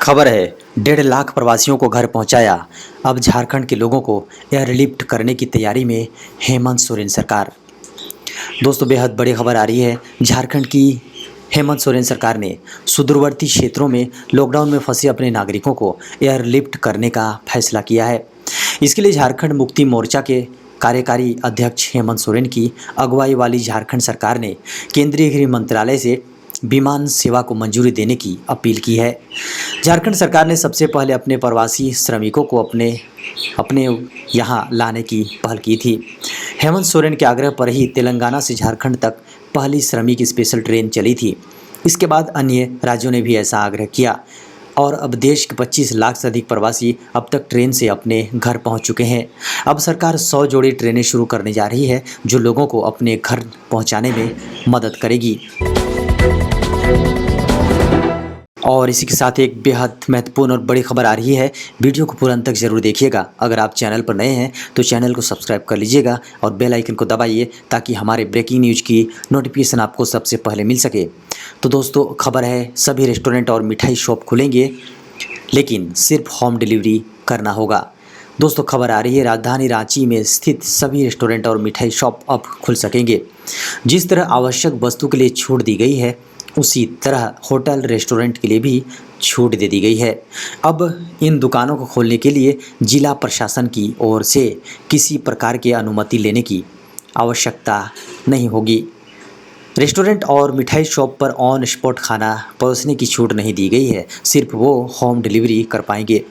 खबर है 1.5 लाख प्रवासियों को घर पहुंचाया। अब झारखंड के लोगों को एयरलिफ्ट करने की तैयारी में हेमंत सोरेन सरकार। दोस्तों बेहद बड़ी खबर आ रही है। झारखंड की हेमंत सोरेन सरकार ने सुदूरवर्ती क्षेत्रों में लॉकडाउन में फंसे अपने नागरिकों को एयरलिफ्ट करने का फैसला किया है। इसके लिए झारखंड मुक्ति मोर्चा के कार्यकारी अध्यक्ष हेमंत सोरेन की अगुवाई वाली झारखंड सरकार ने केंद्रीय गृह मंत्रालय से विमान सेवा को मंजूरी देने की अपील की है। झारखंड सरकार ने सबसे पहले अपने प्रवासी श्रमिकों को अपने यहाँ लाने की पहल की थी। हेमंत सोरेन के आग्रह पर ही तेलंगाना से झारखंड तक पहली श्रमिक स्पेशल ट्रेन चली थी। इसके बाद अन्य राज्यों ने भी ऐसा आग्रह किया और अब देश के 25 लाख से अधिक प्रवासी अब तक ट्रेन से अपने घर पहुंच चुके हैं। अब सरकार 100 जोड़ी ट्रेनें शुरू करने जा रही है जो लोगों को अपने घर पहुंचाने में मदद करेगी। और इसी के साथ एक बेहद महत्वपूर्ण और बड़ी खबर आ रही है। वीडियो को पूरा अंत तक जरूर देखिएगा। अगर आप चैनल पर नए हैं तो चैनल को सब्सक्राइब कर लीजिएगा और बेल आइकन को दबाइए ताकि हमारे ब्रेकिंग न्यूज़ की नोटिफिकेशन आपको सबसे पहले मिल सके। तो दोस्तों खबर है सभी रेस्टोरेंट और मिठाई शॉप खुलेंगे लेकिन सिर्फ होम डिलीवरी करना होगा। दोस्तों खबर आ रही है राजधानी रांची में स्थित सभी रेस्टोरेंट और मिठाई शॉप अब खुल सकेंगे। जिस तरह आवश्यक वस्तु के लिए छूट दी गई है उसी तरह होटल रेस्टोरेंट के लिए भी छूट दे दी गई है। अब इन दुकानों को खोलने के लिए जिला प्रशासन की ओर से किसी प्रकार की अनुमति लेने की आवश्यकता नहीं होगी। रेस्टोरेंट और मिठाई शॉप पर ऑन स्पॉट खाना परोसने की छूट नहीं दी गई है, सिर्फ वो होम डिलीवरी कर पाएंगे।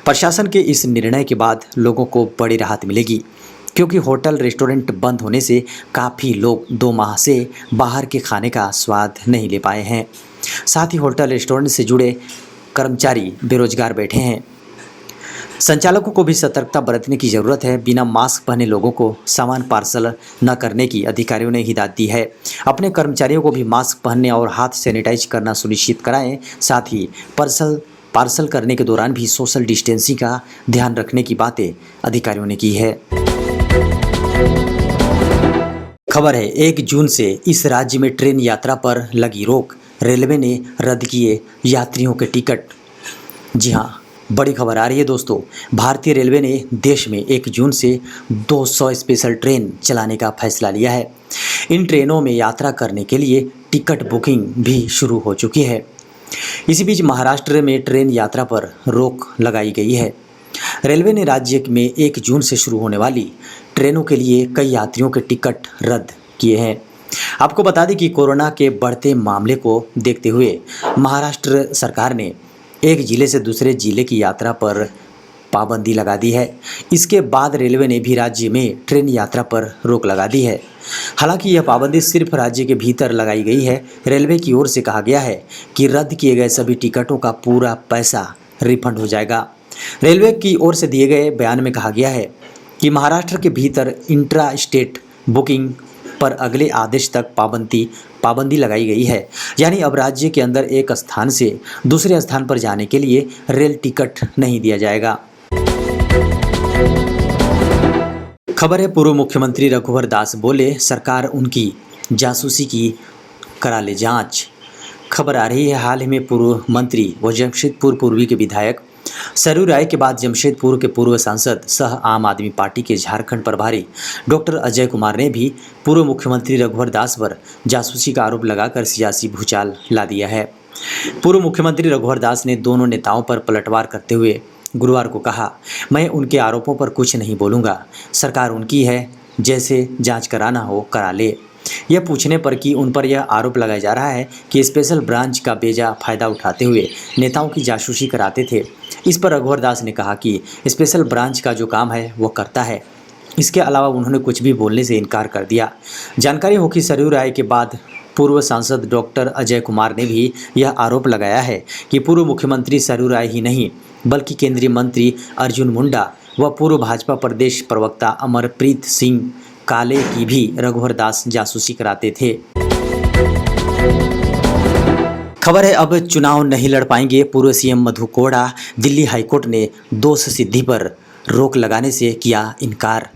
प्रशासन के इस निर्णय के बाद लोगों को बड़ी राहत मिलेगी क्योंकि होटल रेस्टोरेंट बंद होने से काफ़ी लोग 2 माह से बाहर के खाने का स्वाद नहीं ले पाए हैं। साथ ही होटल रेस्टोरेंट से जुड़े कर्मचारी बेरोजगार बैठे हैं। संचालकों को भी सतर्कता बरतने की ज़रूरत है। बिना मास्क पहने लोगों को सामान पार्सल न करने की अधिकारियों ने हिदायत दी है। अपने कर्मचारियों को भी मास्क पहनने और हाथ सैनिटाइज करना सुनिश्चित कराएं। साथ ही पार्सल करने के दौरान भी सोशल डिस्टेंसिंग का ध्यान रखने की बातें अधिकारियों ने की है। खबर है 1 जून से इस राज्य में ट्रेन यात्रा पर लगी रोक। रेलवे ने रद्द किए यात्रियों के टिकट। जी हाँ, बड़ी खबर आ रही है दोस्तों। भारतीय रेलवे ने देश में 1 जून से 200 स्पेशल ट्रेन चलाने का फैसला लिया है। इन ट्रेनों में यात्रा करने के लिए टिकट बुकिंग भी शुरू हो चुकी है। इसी बीच महाराष्ट्र में ट्रेन यात्रा पर रोक लगाई गई है। रेलवे ने राज्य में 1 जून से शुरू होने वाली ट्रेनों के लिए कई यात्रियों के टिकट रद्द किए हैं। आपको बता दें कि कोरोना के बढ़ते मामले को देखते हुए महाराष्ट्र सरकार ने एक जिले से दूसरे जिले की यात्रा पर पाबंदी लगा दी है। इसके बाद रेलवे ने भी राज्य में ट्रेन यात्रा पर रोक लगा दी है। हालांकि यह पाबंदी सिर्फ राज्य के भीतर लगाई गई है। रेलवे की ओर से कहा गया है कि रद्द किए गए सभी टिकटों का पूरा पैसा रिफंड हो जाएगा। रेलवे की ओर से दिए गए बयान में कहा गया है कि महाराष्ट्र के भीतर इंट्रा स्टेट बुकिंग पर अगले आदेश तक पाबंदी लगाई गई है। यानी अब राज्य के अंदर एक स्थान से दूसरे स्थान पर जाने के लिए रेल टिकट नहीं दिया जाएगा। खबर है पूर्व मुख्यमंत्री रघुवर दास बोले सरकार उनकी जासूसी की करा ले जांच। खबर आ रही है हाल ही में पूर्व मंत्री व जमशेदपुर पूर्वी के विधायक सरयू राय के बाद जमशेदपुर के पूर्व सांसद सह आम आदमी पार्टी के झारखंड प्रभारी डॉक्टर अजय कुमार ने भी पूर्व मुख्यमंत्री रघुवर दास पर जासूसी का आरोप लगाकर सियासी भूचाल ला दिया है। पूर्व मुख्यमंत्री रघुवर दास ने दोनों नेताओं पर पलटवार करते हुए गुरुवार को कहा, मैं उनके आरोपों पर कुछ नहीं बोलूँगा, सरकार उनकी है, जैसे जाँच कराना हो करा ले। यह पूछने पर कि उन पर यह आरोप लगाया जा रहा है कि स्पेशल ब्रांच का बेजा फायदा उठाते हुए नेताओं की जासूसी कराते थे। इस पर रघुवर दास ने कहा कि स्पेशल ब्रांच का जो काम है वो करता है। इसके अलावा उन्होंने कुछ भी बोलने से इनकार कर दिया। जानकारी हो कि सरयू राय के बाद पूर्व सांसद डॉक्टर अजय कुमार ने भी यह आरोप लगाया है कि पूर्व मुख्यमंत्री सरयू राय ही नहीं बल्कि केंद्रीय मंत्री अर्जुन मुंडा व पूर्व भाजपा प्रदेश प्रवक्ता अमरप्रीत सिंह काले की भी रघुवर दास जासूसी कराते थे। खबर है अब चुनाव नहीं लड़ पाएंगे पूर्व सीएम मधु कोड़ा। दिल्ली हाईकोर्ट ने दोष सिद्धि पर रोक लगाने से किया इनकार।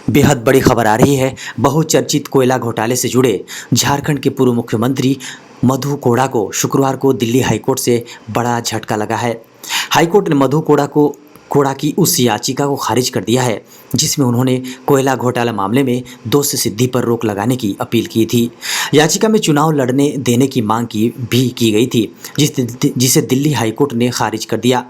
बेहद बड़ी खबर आ रही है। बहुचर्चित कोयला घोटाले से जुड़े झारखंड के पूर्व मुख्यमंत्री मधु कोड़ा को शुक्रवार को दिल्ली हाईकोर्ट से बड़ा झटका लगा है। हाईकोर्ट ने मधु कोड़ा की उस याचिका को खारिज कर दिया है जिसमें उन्होंने कोयला घोटाला मामले में दोष सिद्धि पर रोक लगाने की अपील की थी। याचिका में चुनाव लड़ने देने की मांग की गई थी जिसे दिल्ली हाईकोर्ट ने खारिज कर दिया।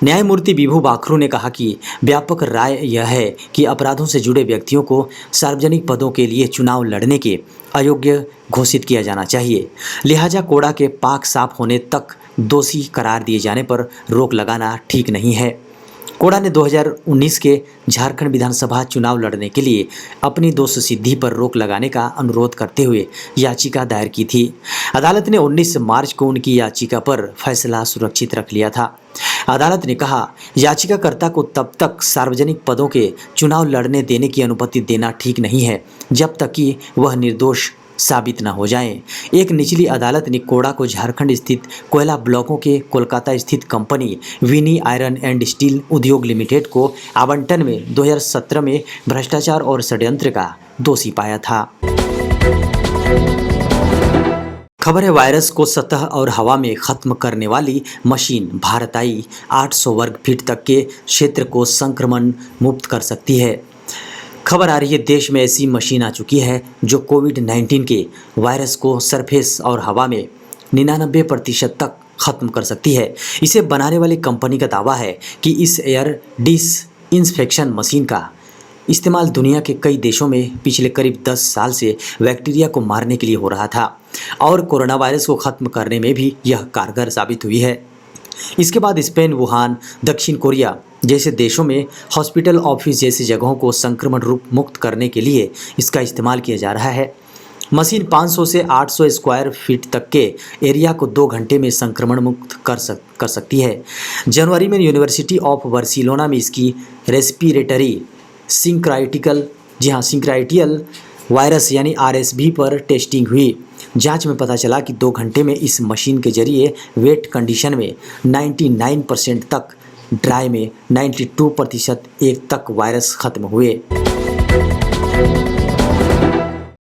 न्यायमूर्ति विभू बाखरू ने कहा कि व्यापक राय यह है कि अपराधों से जुड़े व्यक्तियों को सार्वजनिक पदों के लिए चुनाव लड़ने के अयोग्य घोषित किया जाना चाहिए। लिहाजा कोड़ा के पाक साफ होने तक दोषी करार दिए जाने पर रोक लगाना ठीक नहीं है। कोड़ा ने 2019 के झारखंड विधानसभा चुनाव लड़ने के लिए अपनी दोष सिद्धि पर रोक लगाने का अनुरोध करते हुए याचिका दायर की थी। अदालत ने 19 मार्च को उनकी याचिका पर फैसला सुरक्षित रख लिया था। अदालत ने कहा, याचिकाकर्ता को तब तक सार्वजनिक पदों के चुनाव लड़ने देने की अनुमति देना ठीक नहीं है जब तक कि वह निर्दोष साबित न हो जाएं। एक निचली अदालत ने कोड़ा को झारखंड स्थित कोयला ब्लॉकों के कोलकाता स्थित company Vini iron and steel Udyog limited को आवंटन में 2017 में भ्रष्टाचार और षड्यंत्र का दोषी पाया था। खबर है, वायरस को सतह और हवा में खत्म करने वाली मशीन भारत आई 800 वर्ग फीट तक के क्षेत्र को संक्रमण मुक्त कर सकती है। खबर आ रही है, देश में ऐसी मशीन आ चुकी है जो कोविड-19 के वायरस को सरफेस और हवा में 99% तक खत्म कर सकती है। इसे बनाने वाली कंपनी का दावा है कि इस एयर डिसइंफेक्शन मशीन का इस्तेमाल दुनिया के कई देशों में पिछले करीब 10 साल से बैक्टीरिया को मारने के लिए हो रहा था और कोरोना वायरस को खत्म करने में भी यह कारगर साबित हुई है। इसके बाद स्पेन, वुहान, दक्षिण कोरिया जैसे देशों में हॉस्पिटल, ऑफिस जैसी जगहों को संक्रमण रूप मुक्त करने के लिए इसका इस्तेमाल किया जा रहा है। मशीन 500 से 800 स्क्वायर फीट तक के एरिया को 2 घंटे में संक्रमण मुक्त कर सकती है। जनवरी में यूनिवर्सिटी ऑफ बार्सिलोना में इसकी रेस्पिरेटरी सिंक्राइटियल वायरस यानी RSV पर टेस्टिंग हुई। जांच में पता चला कि 2 घंटे में इस मशीन के जरिए वेट कंडीशन में 99% तक, ड्राई में 92% तक वायरस खत्म हुए।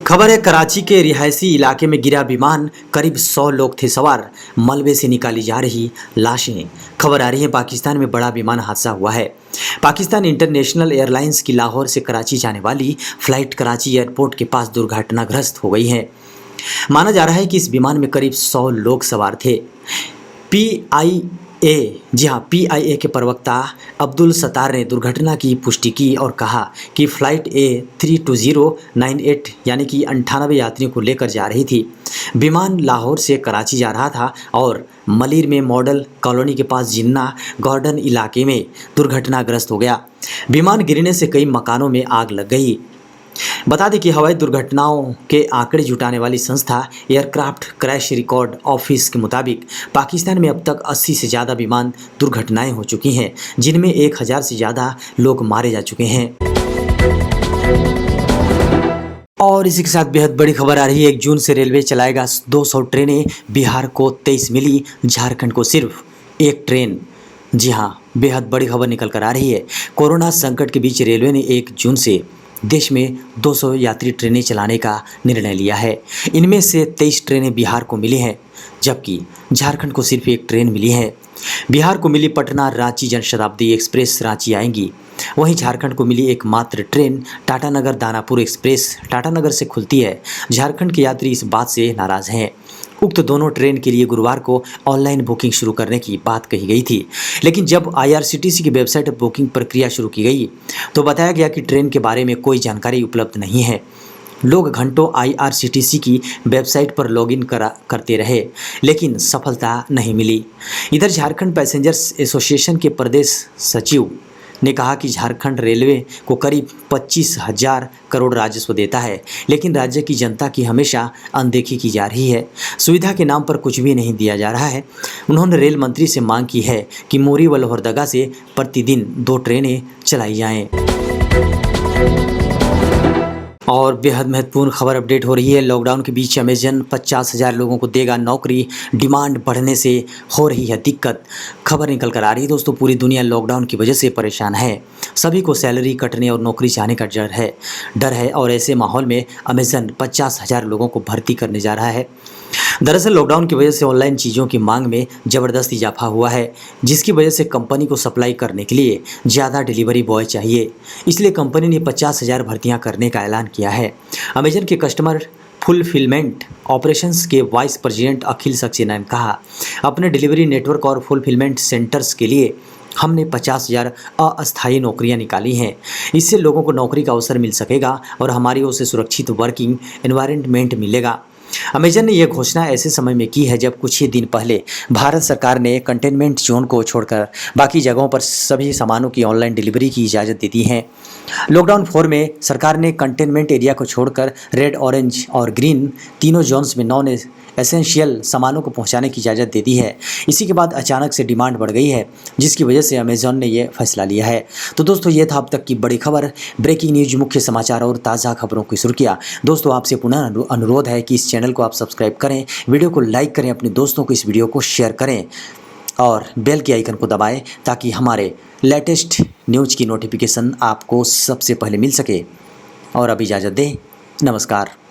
खबर है, कराची के रिहायशी इलाके में गिरा विमान, करीब 100 लोग थे सवार, मलबे से निकाली जा रही लाशें। खबर आ रही है, पाकिस्तान में बड़ा विमान हादसा हुआ है। पाकिस्तान इंटरनेशनल एयरलाइंस की लाहौर से कराची जाने वाली फ्लाइट कराची एयरपोर्ट के पास दुर्घटनाग्रस्त हो गई है। माना जा रहा है कि इस विमान में करीब 100 लोग सवार थे। PIA के प्रवक्ता अब्दुल सत्तार ने दुर्घटना की पुष्टि की और कहा कि फ़्लाइट A32098 यानी कि 98 यात्रियों को लेकर जा रही थी। विमान लाहौर से कराची जा रहा था और मलिर में मॉडल कॉलोनी के पास जिन्ना गार्डन इलाके में दुर्घटनाग्रस्त हो गया। विमान गिरने से कई मकानों में आग लग गई। बता दें कि हवाई दुर्घटनाओं के आंकड़े जुटाने वाली संस्था एयरक्राफ्ट क्रैश रिकॉर्ड ऑफिस के मुताबिक पाकिस्तान में अब तक 80 से ज़्यादा विमान दुर्घटनाएं हो चुकी हैं, जिनमें 1000 से ज़्यादा लोग मारे जा चुके हैं। और इसी के साथ बेहद बड़ी खबर आ रही है, 1 जून से रेलवे चलाएगा 200 ट्रेनें। बिहार को 23 मिली, झारखंड को सिर्फ 1 ट्रेन। जी हाँ, बेहद बड़ी खबर निकल कर आ रही है। कोरोना संकट के बीच रेलवे ने 1 जून से देश में 200 यात्री ट्रेनें चलाने का निर्णय लिया है। इनमें से 23 ट्रेनें बिहार को मिली हैं, जबकि झारखंड को सिर्फ 1 ट्रेन मिली है। बिहार को मिली पटना रांची जनशताब्दी एक्सप्रेस रांची आएंगी। वहीं झारखंड को मिली एकमात्र ट्रेन टाटानगर दानापुर एक्सप्रेस टाटानगर से खुलती है। झारखंड के यात्री इस बात से नाराज़ हैं। उक्त दोनों ट्रेन के लिए गुरुवार को ऑनलाइन बुकिंग शुरू करने की बात कही गई थी, लेकिन जब IRCTC की वेबसाइट पर बुकिंग प्रक्रिया शुरू की गई तो बताया गया कि ट्रेन के बारे में कोई जानकारी उपलब्ध नहीं है। लोग घंटों IRCTC की वेबसाइट पर लॉगिन करते रहे, लेकिन सफलता नहीं मिली। इधर झारखंड पैसेंजर्स एसोसिएशन के प्रदेश सचिव ने कहा कि झारखंड रेलवे को करीब 25,000 करोड़ राजस्व देता है, लेकिन राज्य की जनता की हमेशा अनदेखी की जा रही है। सुविधा के नाम पर कुछ भी नहीं दिया जा रहा है। उन्होंने रेल मंत्री से मांग की है कि मोरी व लोहरदगा से प्रतिदिन 2 ट्रेनें चलाई जाएं। और बेहद महत्वपूर्ण खबर अपडेट हो रही है। लॉकडाउन के बीच अमेजन 50,000 लोगों को देगा नौकरी, डिमांड बढ़ने से हो रही है दिक्कत। खबर निकल कर आ रही है दोस्तों, पूरी दुनिया लॉकडाउन की वजह से परेशान है। सभी को सैलरी कटने और नौकरी जाने का डर है और ऐसे माहौल में अमेजन 50,000 लोगों को भर्ती करने जा रहा है। दरअसल लॉकडाउन की वजह से ऑनलाइन चीज़ों की मांग में ज़बरदस्त इजाफा हुआ है, जिसकी वजह से कंपनी को सप्लाई करने के लिए ज़्यादा डिलीवरी बॉय चाहिए। इसलिए कंपनी ने 50,000 भर्तियां करने का ऐलान किया है। अमेजन के कस्टमर फुलफिलमेंट ऑपरेशंस के वाइस प्रेसिडेंट अखिल सक्सेना ने कहा, अपने डिलीवरी नेटवर्क और फुलफिलमेंट सेंटर्स के लिए हमने 50,000 अस्थायी नौकरियां निकाली हैं। इससे लोगों को नौकरी का अवसर मिल सकेगा और हमारी ओर से सुरक्षित वर्किंग एनवायरनमेंट मिलेगा। अमेजन ने यह घोषणा ऐसे समय में की है जब कुछ ही दिन पहले भारत सरकार ने कंटेनमेंट जोन को छोड़कर बाकी जगहों पर सभी सामानों की ऑनलाइन डिलीवरी की इजाज़त दे दी है। लॉकडाउन 4 में सरकार ने कंटेनमेंट एरिया को छोड़कर रेड, ऑरेंज और ग्रीन तीनों जोन्स में नॉन एसेंशियल सामानों को पहुंचाने की इजाज़त दे दी है। इसी के बाद अचानक से डिमांड बढ़ गई है, जिसकी वजह से अमेजॉन ने यह फैसला लिया है। तो दोस्तों, ये था अब तक की बड़ी खबर, ब्रेकिंग न्यूज, मुख्य समाचार और ताज़ा खबरों की सुर्खियाँ। दोस्तों, आपसे पुनः अनुरोध है कि इस चैनल को आप सब्सक्राइब करें, वीडियो को लाइक करें, अपने दोस्तों को इस वीडियो को शेयर करें और बेल के आइकन को दबाएं ताकि हमारे लेटेस्ट न्यूज़ की नोटिफिकेशन आपको सबसे पहले मिल सके। और अब इजाज़त दें, नमस्कार।